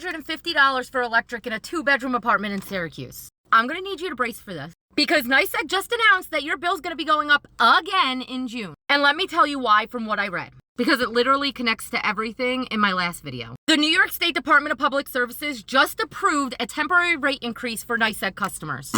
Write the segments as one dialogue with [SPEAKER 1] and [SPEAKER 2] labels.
[SPEAKER 1] $450 for electric in a 2-bedroom apartment in Syracuse. I'm gonna need you to brace for this because NYSEG just announced that your bill's gonna be going up again in June. And let me tell you why from what I read, because it literally connects to everything in my last video. The New York State Department of Public Services just approved a temporary rate increase for NYSEG customers.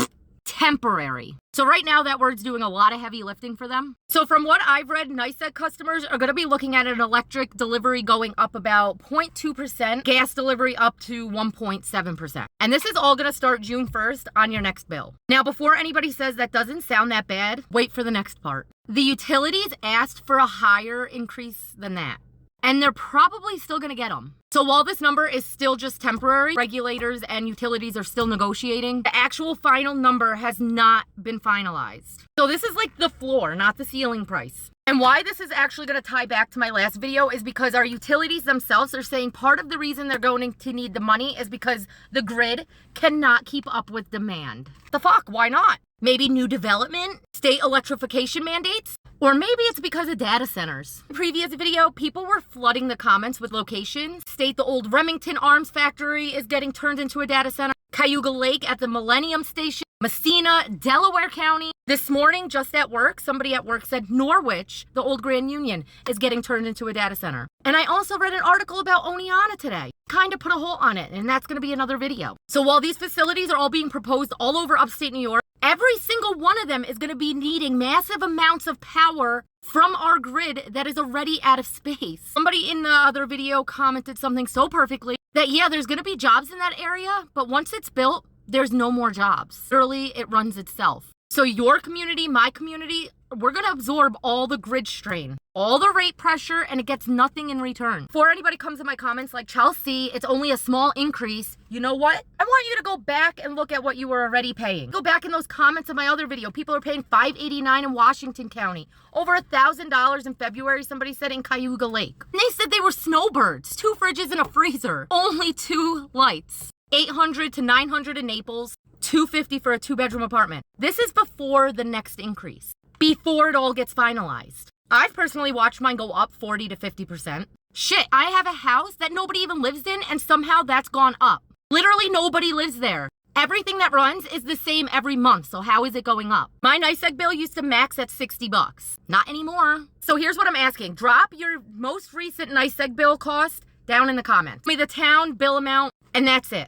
[SPEAKER 1] Temporary. So right now that word's doing a lot of heavy lifting for them. So from what I've read, NYSEG customers are going to be looking at an electric delivery going up about 0.2%, gas delivery up to 1.7%. And this is all going to start June 1st on your next bill. Now, before anybody says that doesn't sound that bad, wait for the next part. The utilities asked for a higher increase than that, and they're probably still going to get them. So while this number is still just temporary, regulators and utilities are still negotiating, the actual final number has not been finalized. So this is like the floor, not the ceiling price. And why this is actually going to tie back to my last video is because our utilities themselves are saying part of the reason they're going to need the money is because the grid cannot keep up with demand. The fuck, why not? Maybe new development, state electrification mandates, or maybe it's because of data centers. In the previous video, people were flooding the comments with locations. State the old Remington Arms Factory is getting turned into a data center. Cayuga Lake at the Millennium Station. Messina, Delaware County. This morning, just at work, somebody at work said Norwich, the old Grand Union, is getting turned into a data center. And I also read an article about Oneonta today. Kind of put a hole on it, and that's going to be another video. So while these facilities are all being proposed all over upstate New York, every single one of them is going to be needing massive amounts of power from our grid that is already out of space. Somebody in the other video commented something so perfectly that, yeah, there's going to be jobs in that area, but once it's built, there's no more jobs. Literally, it runs itself. So your community, my community, we're going to absorb all the grid strain, all the rate pressure, and it gets nothing in return. Before anybody comes in my comments like, Chelsea, it's only a small increase. You know what? I want you to go back and look at what you were already paying. Go back in those comments of my other video. People are paying $589 in Washington County. Over $1,000 in February, somebody said in Cayuga Lake. And they said they were snowbirds, 2 fridges and a freezer, only 2 lights. $800 to $900 in Naples, $250 for a 2-bedroom apartment. This is before the next increase, before it all gets finalized. I've personally watched mine go up 40 to 50%. Shit, I have a house that nobody even lives in, and somehow that's gone up. Literally nobody lives there. Everything that runs is the same every month, so how is it going up? My NYSEG bill used to max at $60. Not anymore. So here's what I'm asking. Drop your most recent NYSEG bill cost down in the comments. Give me the town, bill amount, and that's it.